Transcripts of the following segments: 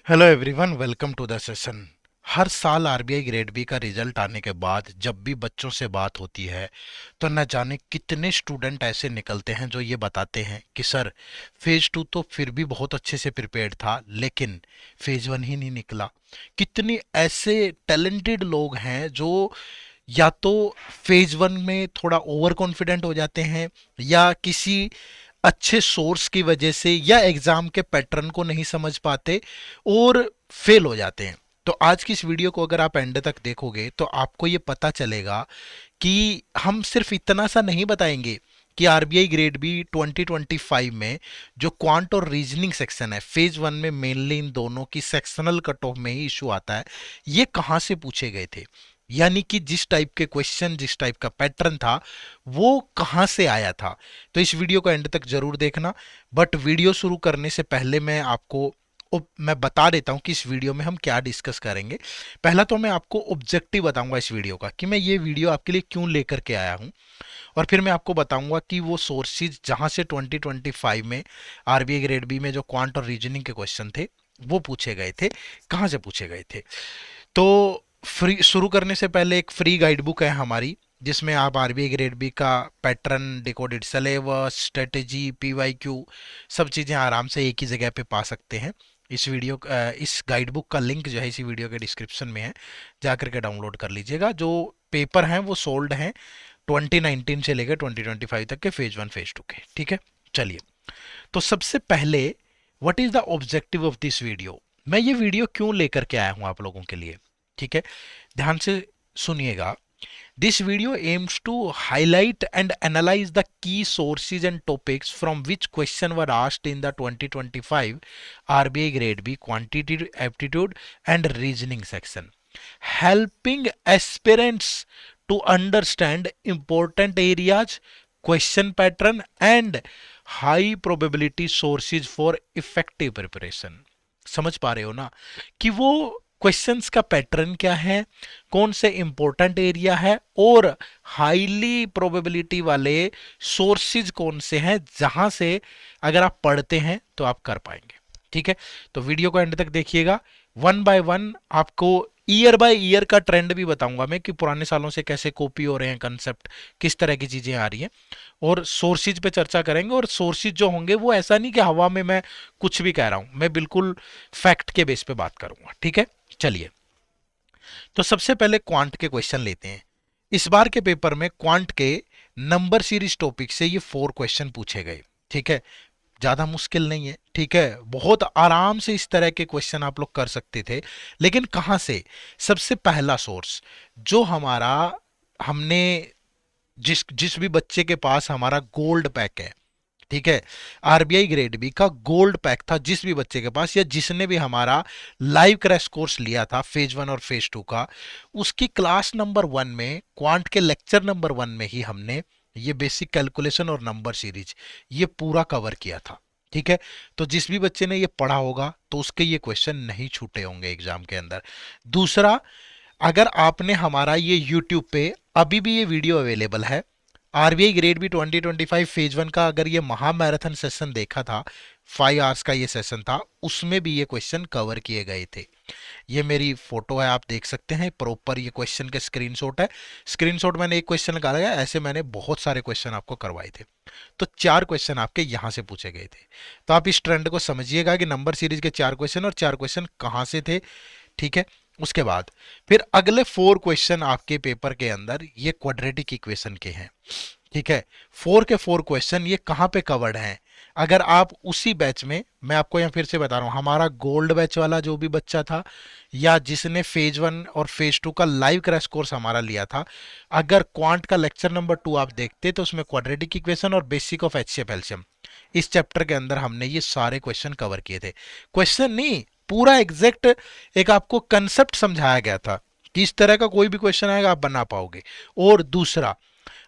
Hello everyone, welcome to the session. हर साल RBI grade B का रिजल्ट आने के बाद जब भी बच्चों से बात होती है तो न जाने कितने स्टूडेंट ऐसे निकलते हैं जो ये बताते हैं कि सर, फेज टू तो फिर भी बहुत अच्छे से प्रिपेयर्ड था लेकिन फेज वन ही नहीं निकला। कितने ऐसे टैलेंटेड लोग हैं जो या तो फेज वन में थोड़ा ओवर कॉन्फिडेंट हो जाते हैं या किसी अच्छे सोर्स की वजह से या एग्जाम के पैटर्न को नहीं समझ पाते और फेल हो जाते हैं। तो आज की इस वीडियो को अगर आप एंड तक देखोगे तो आपको ये पता चलेगा कि हम सिर्फ इतना सा नहीं बताएंगे कि आरबीआई ग्रेड बी 2025 में जो क्वांट और रीजनिंग सेक्शन है फेज वन में मेनली इन दोनों की सेक्शनल कट ऑफ में ही इशू आता है, ये कहाँ से पूछे गए थे, यानी कि जिस टाइप के क्वेश्चन जिस टाइप का पैटर्न था वो कहाँ से आया था। तो इस वीडियो को एंड तक जरूर देखना। बट वीडियो शुरू करने से पहले मैं बता देता हूं कि इस वीडियो में हम क्या डिस्कस करेंगे। पहला तो मैं आपको ऑब्जेक्टिव बताऊंगा इस वीडियो का कि मैं ये वीडियो आपके लिए क्यों लेकर के आया हूं, और फिर मैं आपको बताऊंगा कि वो सोर्सेज जहां से 2025 में आरबीआई ग्रेड बी में जो क्वांट और रीजनिंग के क्वेश्चन थे वो पूछे गए थे, कहाँ से पूछे गए थे। तो फ्री शुरू करने से पहले एक फ्री गाइड बुक है हमारी जिसमें आप आरबीआई ग्रेड बी का pattern, decoded syllabus, strategy, PYQ सब चीज़ें आराम से एक ही जगह पे पा सकते हैं। इस गाइड बुक का लिंक जो है इसी वीडियो के डिस्क्रिप्शन में है, जा करके डाउनलोड कर लीजिएगा। जो पेपर हैं वो सोल्ड हैं 2019 से लेकर 2025 तक के फेज वन फेज टू के। ठीक है, चलिए। तो सबसे पहले, what is the objective of this video, मैं ये वीडियो क्यों लेकर के आया हूं आप लोगों के लिए। ठीक है, ध्यान से सुनिएगा। This video aims to highlight and analyse the key sources and topics from which question were asked in the 2025 RBI grade B quantitative aptitude and reasoning section, helping aspirants to understand important areas, question pattern and high probability sources for effective preparation। समझ पा रहे हो ना कि वो questions का pattern क्या है, कौन से इंपॉर्टेंट एरिया है और हाईली प्रोबेबिलिटी वाले सोर्सेज कौन से हैं जहां से अगर आप पढ़ते हैं तो आप कर पाएंगे। ठीक है, तो वीडियो को एंड तक देखिएगा। वन बाय वन आपको ईयर बाय ईयर का ट्रेंड भी बताऊंगा मैं कि पुराने सालों से कैसे कॉपी हो रहे हैं कंसेप्ट, किस तरह की चीजें आ रही हैं, और सोर्सेज पे चर्चा करेंगे। और सोर्सेज जो होंगे वो ऐसा नहीं कि हवा में मैं कुछ भी कह रहा हूं, मैं बिल्कुल फैक्ट के बेस पे बात करूंगा। ठीक है, चलिए। तो सबसे पहले क्वांट के क्वेश्चन लेते हैं। इस बार के पेपर में क्वांट के नंबर सीरीज टॉपिक से ये 4 क्वेश्चन पूछे गए। ठीक है, ज्यादा मुश्किल नहीं है। ठीक है, बहुत आराम से इस तरह के क्वेश्चन आप लोग कर सकते थे। लेकिन कहां से, सबसे पहला सोर्स जो हमारा, हमने जिस जिस भी बच्चे के पास हमारा गोल्ड पैक है, ठीक है, आरबीआई ग्रेड बी का गोल्ड पैक था, जिस भी बच्चे के पास या जिसने भी हमारा लाइव क्रैश कोर्स लिया था फेज वन और फेज टू का, उसकी क्लास नंबर वन में क्वांट के लेक्चर नंबर वन में ही हमने ये बेसिक कैलकुलेशन और नंबर सीरीज ये पूरा कवर किया था। ठीक है, तो जिस भी बच्चे ने ये पढ़ा होगा तो उसके ये क्वेश्चन नहीं छूटे होंगे एग्जाम के अंदर। दूसरा, अगर आपने हमारा ये यूट्यूब पे, अभी भी ये वीडियो अवेलेबल है, RBI grade B 2025 phase one का अगर ये महा मैराथन सेशन देखा था, 5 आवर्स का ये सेशन था, उसमें भी ये क्वेश्चन कवर किए गए थे। ये मेरी फोटो है, आप देख सकते हैं प्रॉपर, ये क्वेश्चन के स्क्रीनशॉट है। स्क्रीनशॉट मैंने एक क्वेश्चन निकाला है, ऐसे मैंने बहुत सारे क्वेश्चन आपको करवाए थे। तो 4 क्वेश्चन आपके यहां से पूछे गए थे। तो आप इस ट्रेंड को समझिएगा कि नंबर सीरीज के 4 क्वेश्चन और 4 क्वेश्चन कहां से थे। ठीक है, उसके बाद फिर अगले 4 क्वेश्चन आपके पेपर के अंदर ये क्वाड्रेटिक इक्वेशन के हैं। ठीक है, 4 के 4 क्वेश्चन ये कहां पे कवर्ड हैं। अगर आप उसी बैच में, मैं आपको यहाँ फिर से बता रहा हूं, हमारा गोल्ड बैच वाला जो भी बच्चा था या जिसने फेज वन और फेज टू का लाइव क्रैश कोर्स हमारा लिया था, अगर क्वांट का लेक्चर नंबर 2 आप देखते तो उसमें क्वाड्रेटिक इक्वेशन और बेसिक ऑफ एचसीएफ एलसीएम, इस चैप्टर के अंदर हमने ये सारे क्वेश्चन कवर किए थे। क्वेश्चन नहीं, पूरा एग्जैक्ट एक आपको कंसेप्ट समझाया गया था कि इस तरह का कोई भी क्वेश्चन आएगा आप बना पाओगे। और दूसरा,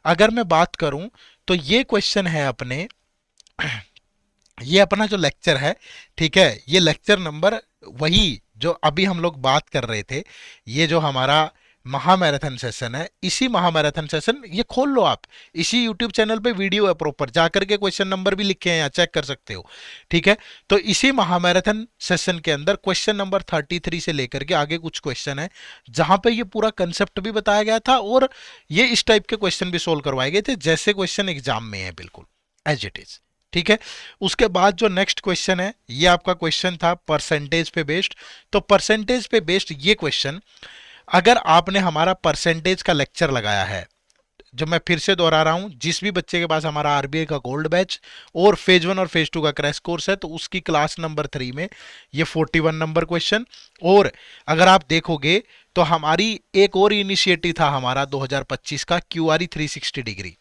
अगर मैं बात करूं तो ये क्वेश्चन है अपने, ये अपना जो लेक्चर है, ठीक है, ये लेक्चर नंबर वही जो अभी हम लोग बात कर रहे थे, ये जो हमारा महामैराथन सेशन है। इसी महामैराथन सेशन, ये खोल लो आप, इसी यूट्यूब चैनल पे वीडियो है प्रॉपर, जाकर के क्वेश्चन नंबर भी लिखे हैं यहाँ, चेक कर सकते हो। ठीक है, तो इसी महामैराथन सेशन के अंदर क्वेश्चन नंबर 33 से लेकर के आगे कुछ क्वेश्चन है जहां पे ये पूरा कंसेप्ट भी बताया गया था और ये इस टाइप के क्वेश्चन भी सोल्व करवाए गए थे जैसे क्वेश्चन एग्जाम में है, बिल्कुल एज इट इज। ठीक है, उसके बाद जो नेक्स्ट क्वेश्चन है ये आपका क्वेश्चन था परसेंटेज पे बेस्ड। तो परसेंटेज पे बेस्ड ये क्वेश्चन, अगर आपने हमारा परसेंटेज का लेक्चर लगाया है, जो मैं फिर से दोहरा रहा हूं, जिस भी बच्चे के पास हमारा आरबीआई का गोल्ड बैच और फेज 1 और फेज 2 का क्रैश कोर्स है, तो उसकी क्लास नंबर 3 में ये 41 नंबर क्वेश्चन। और अगर आप देखोगे तो हमारी एक और इनिशिएटिव था हमारा 2025 का क्यूआरई 360 डिग्री,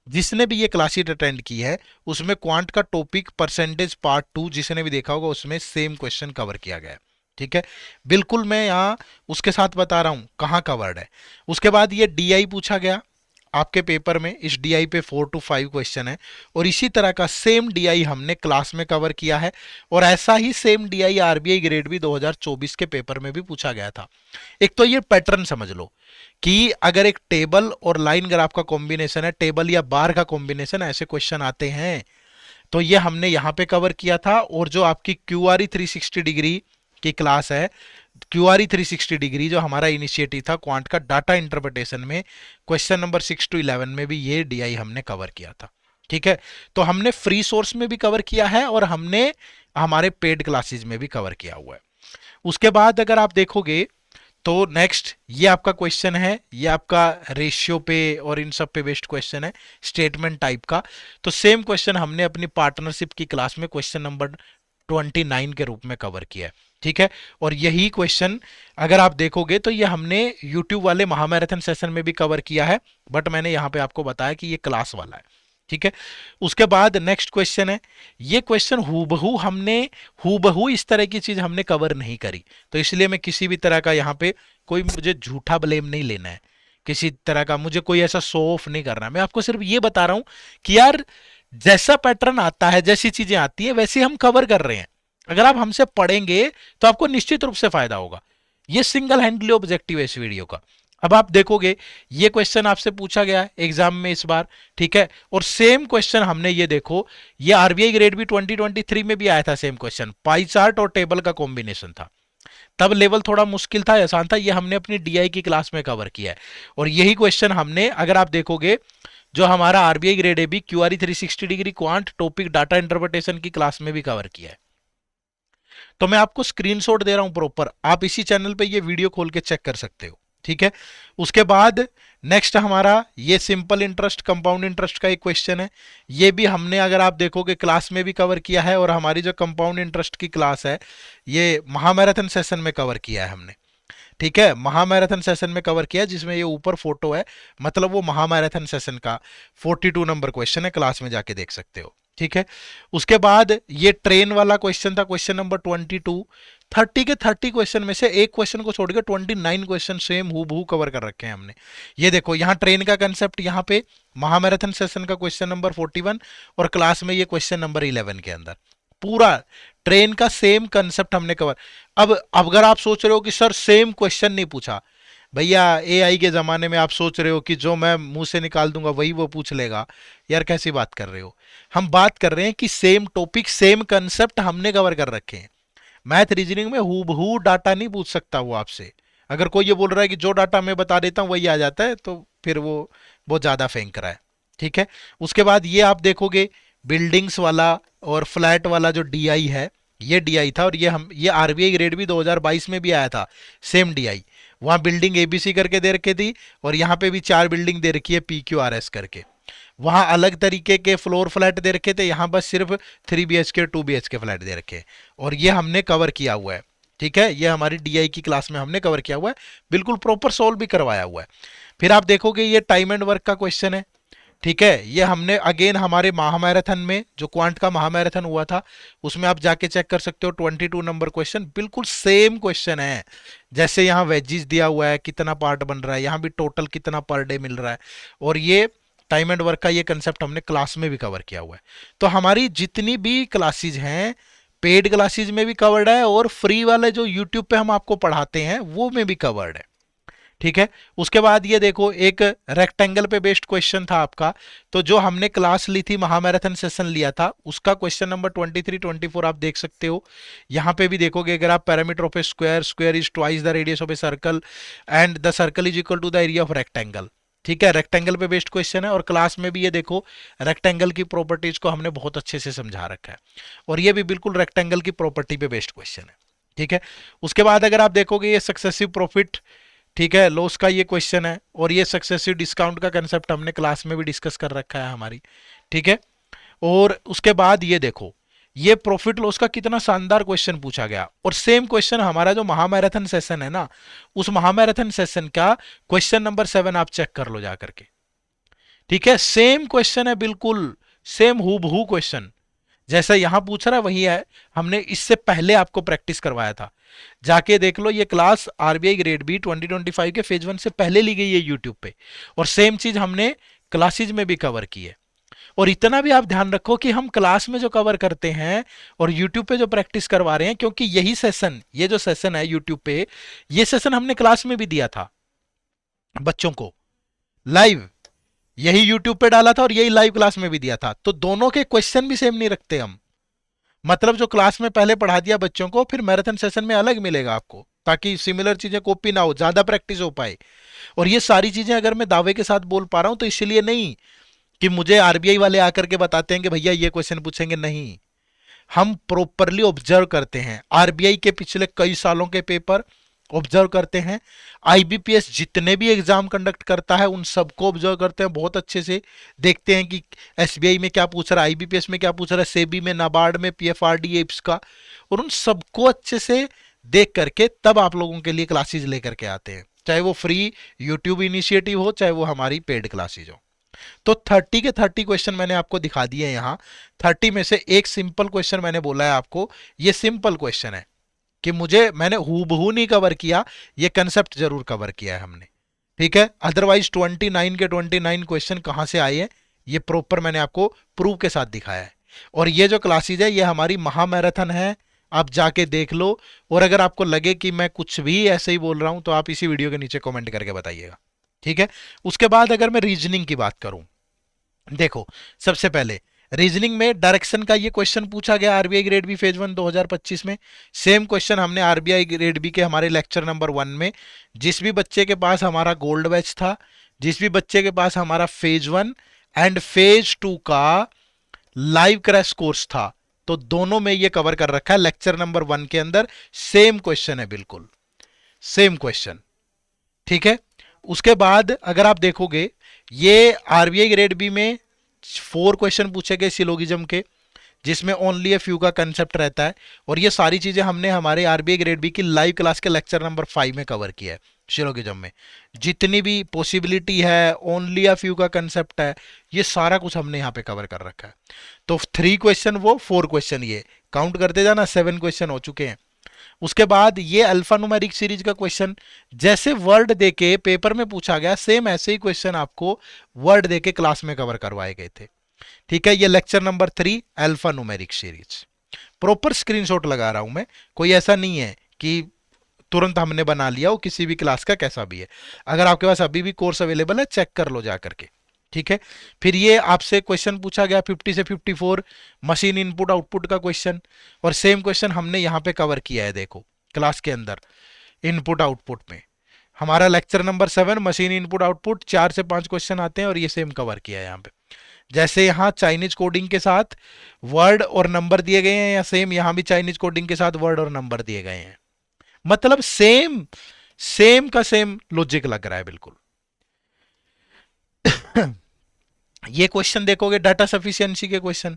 जिसने भी ये क्लासेस अटेंड की है उसमें क्वांट का टॉपिक परसेंटेज पार्ट 2 जिसने भी देखा होगा उसमें सेम क्वेश्चन कवर किया गया है। ठीक है, बिल्कुल मैं यहाँ उसके साथ बता रहा हूं कहाँ कवर्ड है। उसके बाद ये डीआई पूछा गया आपके पेपर में, इस डीआई पे 4 to 5 क्वेश्चन है और इसी तरह का सेम डीआई हमने क्लास में कवर किया है और ऐसा ही सेम डीआई आरबीआई ग्रेड भी 2024 के पेपर में भी पूछा गया था। एक तो ये पैटर्न समझ लो कि अगर एक टेबल और लाइन ग्राफ का कॉम्बिनेशन है, टेबल या बार का कॉम्बिनेशन, ऐसे क्वेश्चन आते हैं, तो ये हमने यहां पे कवर किया था। और जो आपकी क्यूआरई 360 डिग्री की क्लास है, क्यूआरई 360 डिग्री जो हमारा इनिशिएटिव था क्वांट का डाटा इंटरप्रिटेशन में, क्वेश्चन नंबर 6 to 11 में भी ये डीआई हमने कवर किया था। ठीक है, तो हमने फ्री सोर्स में भी कवर किया है और हमने हमारे पेड क्लासेस में भी कवर किया हुआ है। उसके बाद अगर आप देखोगे तो नेक्स्ट ये आपका क्वेश्चन है, ये आपका रेशियो पे और इन सब पे बेस्ड क्वेश्चन है, स्टेटमेंट टाइप का। तो सेम क्वेश्चन हमने अपनी पार्टनरशिप की क्लास में क्वेश्चन नंबर 29 के रूप में कवर किया है। ठीक है, और यही क्वेश्चन अगर आप देखोगे तो ये हमने यूट्यूब वाले महामैराथन सेशन में भी कवर किया है, बट मैंने यहां पे आपको बताया कि ये क्लास वाला है। ठीक है, उसके बाद नेक्स्ट क्वेश्चन है, ये क्वेश्चन हूबहू इस तरह की चीज हमने कवर नहीं करी, तो इसलिए मैं किसी भी तरह का यहाँ पे कोई मुझे झूठा ब्लेम नहीं लेना है, किसी तरह का मुझे कोई ऐसा शो ऑफ नहीं करना है। मैं आपको सिर्फ ये बता रहा हूं कि यार जैसा पैटर्न आता है, जैसी चीजें आती है वैसे हम कवर कर रहे हैं। अगर आप हमसे पढ़ेंगे तो आपको निश्चित रूप से फायदा होगा। ये सिंगल हैंडली ऑब्जेक्टिव है इस वीडियो का। अब आप देखोगे ये क्वेश्चन आपसे पूछा गया है एग्जाम में इस बार। ठीक है, और सेम क्वेश्चन हमने ये देखो, ये आरबीआई ग्रेड भी 2023 में भी आया था सेम क्वेश्चन, पाई चार्ट और टेबल का कॉम्बिनेशन था। तब लेवल थोड़ा मुश्किल था, आसान था, ये हमने अपनी डीआई की क्लास में कवर किया है। और यही क्वेश्चन हमने, अगर आप देखोगे, जो हमारा RBI grade A B QRE 360 degree quant topic data interpretation की क्लास में भी कवर किया है। तो मैं आपको स्क्रीनशॉट दे रहा हूं प्रॉपर, आप इसी चैनल पे ये वीडियो खोल के चेक कर सकते हो। ठीक है, उसके बाद नेक्स्ट हमारा ये सिंपल इंटरेस्ट कंपाउंड इंटरेस्ट का एक क्वेश्चन है, ये भी हमने अगर आप देखोगे क्लास में भी कवर किया है और हमारी जो कंपाउंड इंटरेस्ट की क्लास है ये महामैराथन सेशन में कवर किया है हमने। ठीक है, महामैराथन सेशन में कवर किया जिसमें ये ऊपर फोटो है, मतलब वो महामैराथन सेशन का 42 नंबर क्वेश्चन है, क्लास में जाके देख सकते हो। ठीक है, उसके बाद ये ट्रेन वाला क्वेश्चन था, क्वेश्चन नंबर 22। 30 के 30 क्वेश्चन में से एक क्वेश्चन को छोड़कर 29 क्वेश्चन सेम हूबहू कवर कर रखे हैं हमने। ये देखो यहाँ ट्रेन का कंसेप्ट, यहाँ पे महामैराथन सेशन का क्वेश्चन नंबर 41 और क्लास में ये क्वेश्चन नंबर 11 के अंदर पूरा ट्रेन का सेम कंसेप्ट हमने कवर। अब अगर आप सोच रहे हो कि सर सेम क्वेश्चन नहीं पूछा, भैया एआई के जमाने में आप सोच रहे हो कि जो मैं मुंह से निकाल दूंगा वही वो पूछ लेगा, यार कैसी बात कर रहे हो। हम बात कर रहे हैं कि सेम टॉपिक सेम कंसेप्ट हमने कवर कर रखे हैं। मैथ रीजनिंग में हूबहू डाटा नहीं पूछ सकता वो आपसे। अगर कोई ये बोल रहा है कि जो डाटा मैं बता देता हूं वही आ जाता है, तो फिर वो बहुत ज्यादा फेंक रहा है। ठीक है, उसके बाद ये आप देखोगे बिल्डिंग्स वाला और फ्लैट वाला जो डीआई है, ये डीआई था और ये आरबीआई ग्रेड भी 2022 में भी आया था, सेम डीआई। वहां बिल्डिंग एबीसी करके दे रखी थी और यहाँ पे भी 4 बिल्डिंग दे रखी है पीक्यूआरएस करके। वहां अलग तरीके के फ्लोर फ्लैट दे रखे थे, यहाँ बस सिर्फ 3 BHK 2 BHK फ्लैट दे रखे और ये हमने कवर किया हुआ है। ठीक है, ये हमारी डीआई की क्लास में हमने कवर किया हुआ है, बिल्कुल प्रॉपर सोल्व भी करवाया हुआ है। फिर आप देखोगे ये टाइम एंड वर्क का क्वेश्चन है। ठीक है, ये हमने अगेन हमारे महामैराथन में जो क्वांट का महामैराथन हुआ था उसमें आप जाके चेक कर सकते हो, 22 नंबर क्वेश्चन, बिल्कुल सेम क्वेश्चन है। जैसे यहाँ वेजिस दिया हुआ है, कितना पार्ट बन रहा है, यहाँ भी टोटल कितना पर डे मिल रहा है, और ये टाइम एंड वर्क का ये कंसेप्ट हमने क्लास में भी कवर किया हुआ है। तो हमारी जितनी भी क्लासेज हैं, पेड क्लासेज में भी कवर्ड है और फ्री वाले जो यूट्यूब पे हम आपको पढ़ाते हैं वो में भी कवर्ड है। ठीक है। उसके बाद ये देखो एक रेक्टेंगल पे बेस्ड क्वेश्चन था आपका, तो जो हमने क्लास ली थी, महामैराथन सेशन लिया था, उसका क्वेश्चन नंबर 23 24 आप देख सकते हो। यहां पे भी देखोगे, अगर आप parameter of a square, square is twice the radius of a circle and the circle is equal to the area of rectangle. ठीक है, रेक्टेंगल पे बेस्ड क्वेश्चन है, और क्लास में भी ये देखो रेक्टेंगल की प्रॉपर्टीज को हमने बहुत अच्छे से समझा रखा है, और ये भी बिल्कुल रेक्टेंगल की प्रॉपर्टी पे बेस्ड क्वेश्चन है। ठीक है। उसके बाद अगर आप देखोगे ये सक्सेसिव प्रॉफिट, ठीक है, लॉस का ये क्वेश्चन है, और ये सक्सेसिव डिस्काउंट का कंसेप्ट हमने क्लास में भी डिस्कस कर रखा है हमारी। ठीक है। और उसके बाद ये देखो, ये प्रॉफिट लॉस का कितना शानदार क्वेश्चन पूछा गया, और सेम क्वेश्चन हमारा जो महामैराथन सेशन है ना, उस महामैराथन सेशन का क्वेश्चन नंबर 7 आप चेक कर लो जा करके। ठीक है, सेम क्वेश्चन है, बिल्कुल सेम हूबहू क्वेश्चन जैसा यहां पूछ रहा है वही है। हमने इससे पहले आपको प्रैक्टिस करवाया था, जाके देख लो, ये क्लास आरबीआई ग्रेड बी 2025 के फेज 1 से पहले ली गई है यूट्यूब पे, और सेम चीज हमने क्लासेज में भी कवर की है। और इतना भी आप ध्यान रखो कि हम क्लास में जो कवर करते हैं और यूट्यूब पे जो प्रैक्टिस करवा रहे हैं, क्योंकि यही सेशन, ये जो सेशन है यूट्यूब पे, ये सेशन हमने क्लास में भी दिया था बच्चों को लाइव, यही यूट्यूब पे डाला था और यही लाइव क्लास में भी दिया था, तो दोनों के क्वेश्चन भी सेम नहीं रखते हम। मतलब जो क्लास में पहले पढ़ा दिया बच्चों को, फिर मैराथन सेशन में अलग मिलेगा आपको, ताकि सिमिलर चीजें कॉपी ना हो, ज्यादा प्रैक्टिस हो पाए। और ये सारी चीजें अगर मैं दावे के साथ बोल पा रहा हूं तो इसलिए नहीं कि मुझे आरबीआई वाले आकर के बताते हैं कि भैया ये क्वेश्चन पूछेंगे, नहीं, हम प्रॉपरली ऑब्जर्व करते हैं आरबीआई के पिछले कई सालों के पेपर, ऑब्जर्व करते हैं आईबीपीएस जितने भी एग्जाम कंडक्ट करता है उन सबको ऑब्जर्व करते हैं बहुत अच्छे से, देखते हैं कि एसबीआई में क्या पूछ रहा है, आईबीपीएस में क्या पूछ रहा है, सेबी में, नाबार्ड में, पीएफआरडी एप्स का, और उन सबको अच्छे से देख करके तब आप लोगों के लिए क्लासेज लेकर के आते हैं, चाहे वो फ्री यूट्यूब इनिशिएटिव हो, चाहे वो हमारी पेड क्लासेज हो। तो 30 के 30 क्वेश्चन मैंने आपको दिखा दिए यहाँ। 30 में से एक सिंपल क्वेश्चन मैंने बोला है आपको, ये सिंपल क्वेश्चन है कि मैंने हूबहू नहीं कवर किया, ये कंसेप्ट जरूर कवर किया है हमने। ठीक है, अदरवाइज 29 के 29 क्वेश्चन कहां से आए हैं, ये प्रॉपर मैंने आपको प्रूफ के साथ दिखाया है। और ये जो क्लासेज है ये हमारी महामैराथन है, आप जाके देख लो। और अगर आपको लगे कि मैं कुछ भी ऐसे ही बोल रहा हूं तो आप इसी वीडियो के नीचे कमेंट करके बताइएगा। ठीक है। उसके बाद अगर मैं रीजनिंग की बात करूं, देखो सबसे पहले रीजनिंग में डायरेक्शन का ये क्वेश्चन पूछा गया आरबीआई ग्रेड बी फेज 1 2025 में। सेम क्वेश्चन हमने आरबीआई ग्रेड बी के हमारे लेक्चर नंबर 1 में, जिस भी बच्चे के पास हमारा गोल्ड बैच था, जिस भी बच्चे के पास हमारा फेज 1 एंड फेज 2 का लाइव क्रैश कोर्स था, तो दोनों में ये कवर कर रखा है लेक्चर नंबर 1 के अंदर। सेम क्वेश्चन है, बिल्कुल सेम क्वेश्चन। ठीक है। उसके बाद अगर आप देखोगे, ये आरबीआई ग्रेड बी में 4 क्वेश्चन पूछे गए सिलोगिज्म के, जिसमें ओनली ए फ्यू का कंसेप्ट रहता है, और ये सारी चीजें हमने हमारे आरबीआई ग्रेड बी की लाइव क्लास के लेक्चर नंबर 5 में कवर किया है। सिलोगिज्म में जितनी भी पॉसिबिलिटी है, ओनली ए फ्यू का कंसेप्ट है, ये सारा कुछ हमने यहाँ पे कवर कर रखा है। तो 3 क्वेश्चन वो, 4 क्वेश्चन ये, काउंट करते जाना, 7 क्वेश्चन हो चुके हैं। उसके बाद ये अल्फा न्यूमेरिक सीरीज का क्वेश्चन, जैसे वर्ड देके पेपर में पूछा गया, सेम ऐसे ही क्वेश्चन आपको वर्ड देके क्लास में कवर करवाए गए थे। ठीक है, ये lecture number 3 alpha numeric series, proper screenshot लगा रहा हूं मैं, कोई ऐसा नहीं है कि तुरंत हमने बना लिया हो, किसी भी क्लास का कैसा भी है। अगर आपके पास अभी भी कोर्स अवेलेबल है, चेक कर लो जा करके। ठीक है। फिर ये आपसे क्वेश्चन पूछा गया 50 से 54 मशीन इनपुट आउटपुट का क्वेश्चन, और सेम क्वेश्चन हमने यहां पे कवर किया है, देखो क्लास के अंदर इनपुट आउटपुट में हमारा lecture number 7 machine input output 4 से 5 क्वेश्चन आते हैं, और ये सेम कवर किया है यहाँ पे। जैसे यहाँ चाइनीज कोडिंग के साथ वर्ड और नंबर दिए गए हैं, या सेम यहाँ भी चाइनीज कोडिंग के साथ वर्ड और नंबर दिए गए हैं, मतलब सेम सेम का सेम लॉजिक लग रहा है बिल्कुल। ये क्वेश्चन देखोगे डाटा सफिशिएंसी के क्वेश्चन,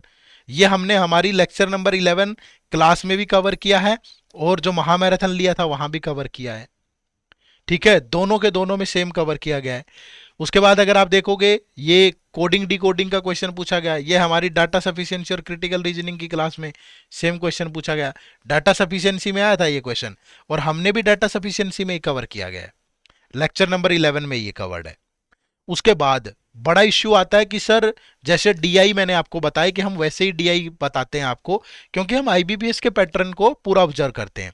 ये हमने हमारी लेक्चर नंबर 11 क्लास में भी कवर किया है, और जो महामैराथन लिया था वहां भी कवर किया है। ठीक है, दोनों के दोनों में सेम कवर किया गया है। उसके बाद अगर आप देखोगे, ये कोडिंग डिकोडिंग का क्वेश्चन पूछा गया, ये हमारी डाटा सफिशिएंसी और क्रिटिकल रीजनिंग की क्लास में सेम क्वेश्चन पूछा गया। डाटा सफिशिएंसी में आया था ये क्वेश्चन, और हमने भी डाटा सफिशिएंसी में ही कवर किया गया है, लेक्चर नंबर 11 में ये कवर्ड है। उसके बाद बड़ा इश्यू आता है कि सर जैसे डीआई मैंने आपको बताया कि हम वैसे ही डीआई बताते हैं आपको, क्योंकि हम आईबीपीएस के पैटर्न को पूरा ऑब्जर्व करते हैं।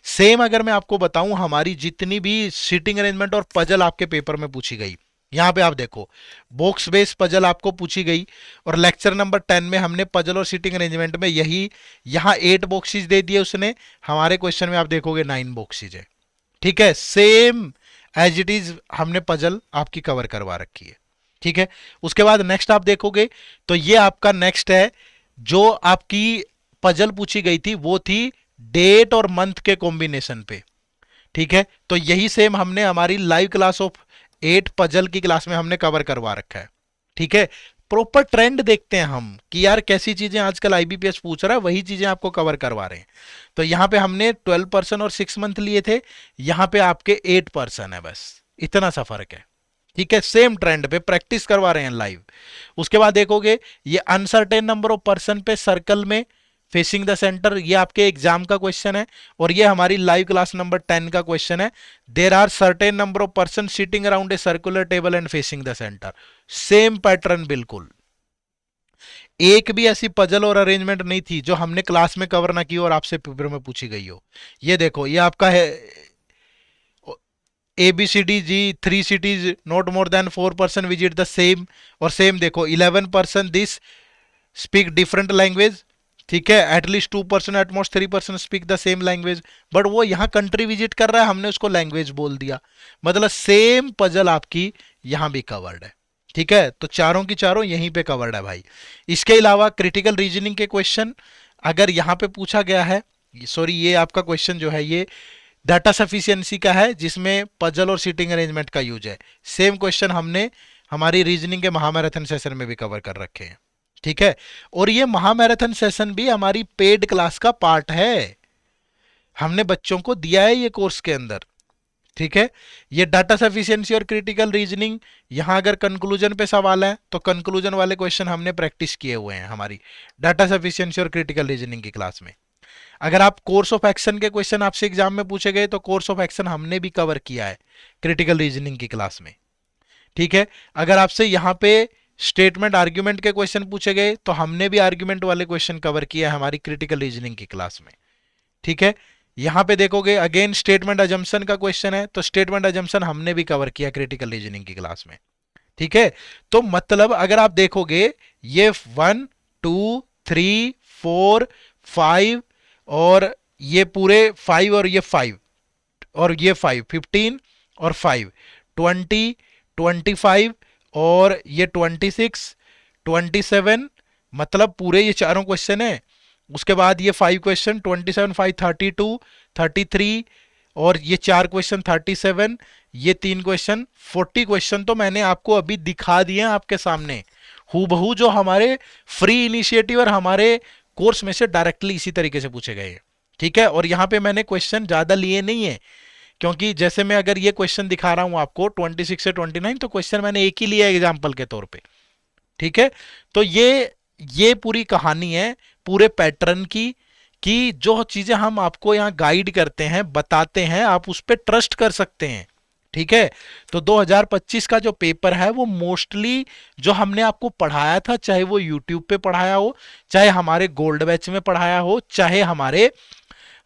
सेम अगर मैं आपको बताऊं, हमारी जितनी भी सीटिंग अरेंजमेंट और पजल आपके पेपर में पूछी गई, यहां पे आप देखो बॉक्स बेस्ड पजल आपको पूछी गई, और लेक्चर नंबर 10 में हमने पजल और सीटिंग अरेंजमेंट में यही यहां 8 बॉक्सेस दे दिए उसने, हमारे क्वेश्चन में आप देखोगे 9 बॉक्सेस है। ठीक है, सेम एज इट इज हमने पजल आपकी कवर करवा रखी है। ठीक है, उसके बाद नेक्स्ट आप देखोगे तो ये आपका नेक्स्ट है, जो आपकी पजल पूछी गई थी वो थी डेट और मंथ के कॉम्बिनेशन पे। ठीक है, तो यही सेम हमने हमारी लाइव क्लास ऑफ 8 पजल की क्लास में हमने कवर करवा रखा है। ठीक है, प्रॉपर ट्रेंड देखते हैं हम कि यार कैसी चीजें आजकल आईबीपीएस पूछ रहा है, वही चीजें आपको कवर करवा रहे हैं। तो यहां पे हमने 12% और 6 मंथ लिए थे, यहां पे आपके 8% है, बस इतना सा फर्क है। ठीक है, सेम ट्रेंड पे प्रैक्टिस करवा रहे हैं लाइव। उसके बाद देखोगे ये अनसर्टेन नंबर ऑफ पर्सन पे सर्कल में फेसिंग द सेंटर, ये आपके एग्जाम का क्वेश्चन है, और ये हमारी लाइव क्लास नंबर 10 का क्वेश्चन है। There are certain number of person sitting around a circular table and facing the centre. Same pattern बिल्कुल, एक भी ऐसी पजल और अरेंजमेंट नहीं थी जो हमने क्लास में कवर ना की और आपसे पेपर में पूछी गई हो। ये देखो, ये आपका है ABCD G, 3 cities not more than 4% visit the same, और सेम देखो 11% दिस स्पीक डिफरेंट लैंग्वेज। ठीक है, at least 2% at most 3% speak the same language, but वो यहां कंट्री विजिट कर रहा है, हमने उसको लैंग्वेज बोल दिया, मतलब सेम पजल आपकी यहां भी कवर्ड है। ठीक है, तो चारों की चारों यहीं पे कवर्ड है भाई। इसके अलावा क्रिटिकल रीजनिंग के क्वेश्चन अगर यहां पे पूछा गया है, सॉरी ये आपका क्वेश्चन जो है ये डाटा सफिशिएंसी का है, जिसमें पजल और सीटिंग अरेंजमेंट का यूज है। सेम क्वेश्चन हमने हमारी रीजनिंग के महामैराथन सेशन में भी कवर कर रखे हैं। ठीक है, और ये महामैराथन सेशन भी हमारी पेड क्लास का पार्ट है, हमने बच्चों को दिया है ये कोर्स के अंदर। ठीक है, ये डाटा सफिशिएंसी और क्रिटिकल रीजनिंग, यहां अगर कंक्लूजन पे सवाल है तो कंक्लूजन वाले क्वेश्चन हमने प्रैक्टिस किए हुए हैं हमारी डाटा सफिशिएंसी और क्रिटिकल रीजनिंग की क्लास में। अगर आप कोर्स ऑफ एक्शन के क्वेश्चन आपसे एग्जाम में पूछे गए तो कोर्स ऑफ एक्शन हमने भी कवर किया है क्रिटिकल रीजनिंग की क्लास में। ठीक है, अगर आपसे यहाँ पे स्टेटमेंट आर्ग्यूमेंट के क्वेश्चन पूछे गए तो हमने भी आर्ग्यूमेंट वाले क्वेश्चन कवर किया है हमारी क्रिटिकल रीजनिंग की क्लास में। ठीक है, यहां पे देखोगे अगेन स्टेटमेंट अजम्पशन का क्वेश्चन है, तो स्टेटमेंट अजम्पशन हमने भी कवर किया क्रिटिकल रीजनिंग की क्लास में। ठीक है, तो मतलब अगर आप देखोगे ये 1 2 3 4 5 और ये पूरे 5 और ये 5 और ये 5 15 और 5 20 25 और ये 26 27, मतलब पूरे ये चारों क्वेश्चन है। उसके बाद ये 5 क्वेश्चन 27 5 32 33 और ये 4 क्वेश्चन 37, ये 3 क्वेश्चन 40 क्वेश्चन तो मैंने आपको अभी दिखा दिए हैं आपके सामने हूबहू, जो हमारे फ्री इनिशिएटिव और हमारे कोर्स में से डायरेक्टली इसी तरीके से पूछे गए हैं। ठीक है, और यहाँ पे मैंने क्वेश्चन ज्यादा लिए नहीं है, क्योंकि जैसे मैं अगर ये क्वेश्चन दिखा रहा हूं आपको 26 से 29, तो क्वेश्चन मैंने एक ही लिया एग्जाम्पल के तौर पे। ठीक है, तो ये पूरी कहानी है पूरे पैटर्न की, कि जो चीजें हम आपको यहाँ गाइड करते हैं बताते हैं आप उस पर ट्रस्ट कर सकते हैं। ठीक है, तो 2025 का जो पेपर है वो मोस्टली जो हमने आपको पढ़ाया था, चाहे वो यूट्यूब पे पढ़ाया हो, चाहे हमारे गोल्ड बैच में पढ़ाया हो, चाहे हमारे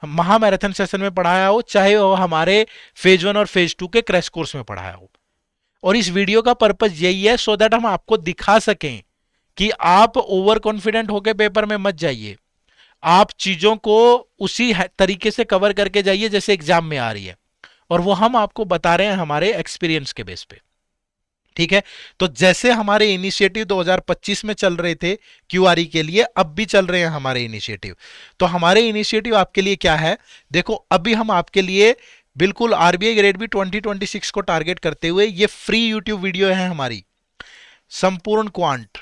महामैराथन सेशन में पढ़ाया हो, चाहे वो हमारे फेज 1 और फेज 2 के क्रैश कोर्स में पढ़ाया हो। और इस वीडियो का पर्पज यही है सो दैट हम आपको दिखा सकें कि आप ओवर कॉन्फिडेंट होकर पेपर में मत जाइए, आप चीजों को उसी तरीके से कवर करके जाइए जैसे एग्जाम में आ रही है, और वो हम आपको बता रहे हैं हमारे एक्सपीरियंस के बेस पे। ठीक है, तो जैसे हमारे इनिशिएटिव 2025 में चल रहे थे क्यूआरई के लिए, अब भी चल रहे हैं हमारे इनिशिएटिव। तो हमारे इनिशिएटिव आपके लिए क्या है, देखो अभी हम आपके लिए बिल्कुल आरबीआई ग्रेड बी 2026 को टारगेट करते हुए ये फ्री यूट्यूब वीडियो है हमारी संपूर्ण क्वांट।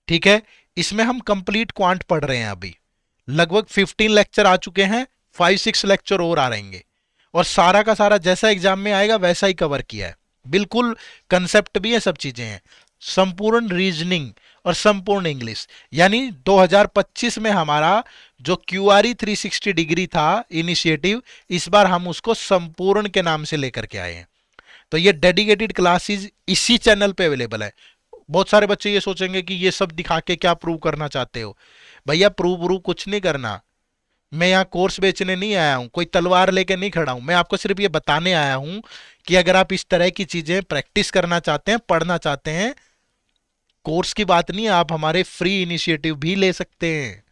ठीक है, इसमें हम कंप्लीट क्वांट पढ़ रहे हैं, अभी लगभग 15 लेक्चर आ चुके हैं, 5-6 लेक्चर और आ रहेंगे, और सारा का सारा जैसा एग्जाम में आएगा वैसा ही कवर किया है, बिल्कुल कंसेप्ट भी है, सब चीजें हैं, संपूर्ण रीजनिंग और संपूर्ण इंग्लिश। यानी 2025 में हमारा जो क्यूआरई 360 डिग्री था इनिशिएटिव, इस बार हम उसको संपूर्ण के नाम से लेकर के आए हैं। तो ये डेडिकेटेड क्लासेस इसी चैनल पे अवेलेबल है। बहुत सारे बच्चे ये सोचेंगे कि ये सब दिखा के क्या प्रूव करना चाहते हो, भैया प्रूव कुछ नहीं करना, मैं यहाँ कोर्स बेचने नहीं आया हूँ, कोई तलवार लेके नहीं खड़ा हूँ, मैं आपको सिर्फ ये बताने आया हूँ कि अगर आप इस तरह की चीजें प्रैक्टिस करना चाहते हैं, पढ़ना चाहते हैं, कोर्स की बात नहीं है, आप हमारे फ्री इनिशिएटिव भी ले सकते हैं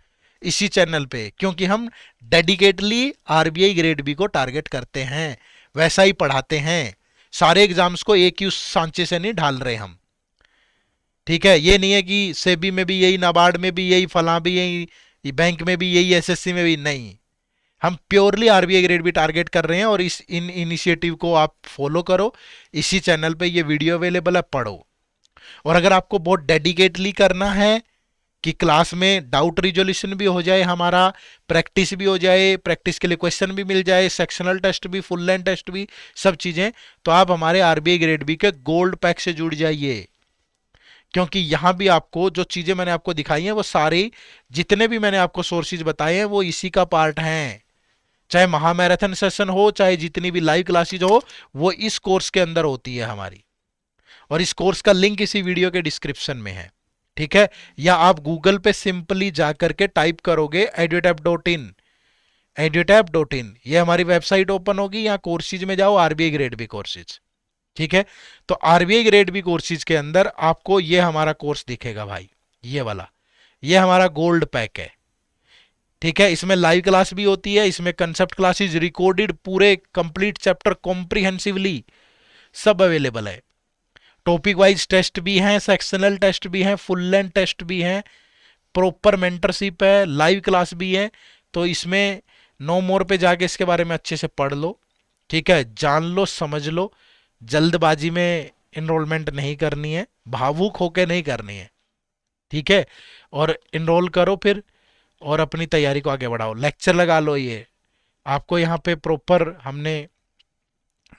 इसी चैनल पे, क्योंकि हम डेडिकेटली आरबीआई ग्रेड बी को टारगेट करते हैं, वैसा ही पढ़ाते हैं। सारे एग्जाम्स को एक ही सांचे से नहीं ढाल रहे हम। ठीक है, ये नहीं है कि सेबी में भी यही, नाबार्ड में भी यही, फलां भी यही, बैंक में भी यही, एसएससी में भी नहीं। हम प्योरली आरबीआई ग्रेड भी टारगेट कर रहे हैं, और इस इन इनिशिएटिव को आप फॉलो करो। इसी चैनल पे ये वीडियो अवेलेबल है, पढ़ो। और अगर आपको बहुत डेडिकेटली करना है कि क्लास में डाउट रिजोल्यूशन भी हो जाए, हमारा प्रैक्टिस भी हो जाए, प्रैक्टिस के लिए क्वेश्चन भी मिल जाए, सेक्शनल टेस्ट भी, फुल लेंथ टेस्ट भी, सब चीजें, तो आप हमारे आरबीआई ग्रेड बी के गोल्ड पैक से जुड़ जाइए। क्योंकि यहां भी आपको जो चीजें मैंने आपको दिखाई हैं वो सारी, जितने भी मैंने आपको सोर्सेज बताए हैं वो इसी का पार्ट हैं। चाहे महामैराथन सेशन हो, चाहे जितनी भी लाइव क्लासेज हो, वो इस कोर्स के अंदर होती है हमारी। और इस कोर्स का लिंक इसी वीडियो के डिस्क्रिप्शन में है। ठीक है, या आप गूगल पे सिंपली जाकर के टाइप करोगे edutap.in, edutap.in, ये हमारी वेबसाइट ओपन होगी, यहाँ कोर्सेज में जाओ, आरबीआई ग्रेड बी कोर्सेज। ठीक है, तो आरबीआई ग्रेड बी कोर्सेज के अंदर आपको ये हमारा कोर्स दिखेगा भाई, ये वाला, ये हमारा गोल्ड पैक है। ठीक है, इसमें लाइव क्लास भी होती है, इसमें कंसेप्ट क्लासेस रिकॉर्डेड, पूरे कंप्लीट चैप्टर कॉम्प्रिहेंसिवली सब अवेलेबल है। टॉपिक वाइज टेस्ट भी हैं, सेक्शनल टेस्ट भी हैं, फुल लेंथ टेस्ट भी हैं, प्रॉपर मेंटरशिप है, लाइव क्लास भी है। तो इसमें नो मोर पे जाके इसके बारे में अच्छे से पढ़ लो। ठीक है, जान लो, समझ लो। जल्दबाजी में इनरोलमेंट नहीं करनी है, भावुक होके नहीं करनी है। ठीक है, और इनरोल करो फिर, और अपनी तैयारी को आगे बढ़ाओ। लेक्चर लगा लो, ये आपको यहाँ पे प्रॉपर हमने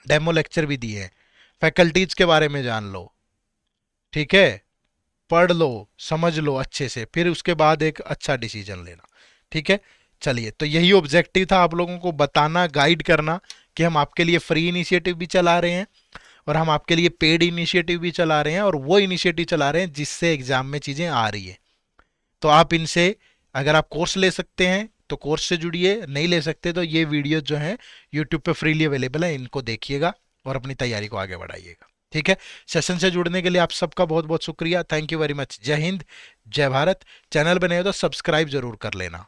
डेमो लेक्चर भी दिए हैं, फैकल्टीज के बारे में जान लो। ठीक है, पढ़ लो, समझ लो अच्छे से, फिर उसके बाद एक अच्छा डिसीजन लेना। ठीक है, चलिए, तो यही ऑब्जेक्टिव था, आप लोगों को बताना, गाइड करना कि हम आपके लिए फ्री इनिशिएटिव भी चला रहे हैं, और हम आपके लिए पेड इनिशिएटिव भी चला रहे हैं, और वो इनिशिएटिव चला रहे हैं जिससे एग्जाम में चीज़ें आ रही है। तो आप इनसे, अगर आप कोर्स ले सकते हैं तो कोर्स से जुड़िए, नहीं ले सकते तो ये वीडियो जो है यूट्यूब पे फ्रीली अवेलेबल है, इनको देखिएगा और अपनी तैयारी को आगे बढ़ाइएगा। ठीक है, सेशन से जुड़ने के लिए आप सबका बहुत बहुत शुक्रिया, थैंक यू वेरी मच। जय हिंद, जय भारत। चैनल बने हो तो सब्सक्राइब जरूर कर लेना।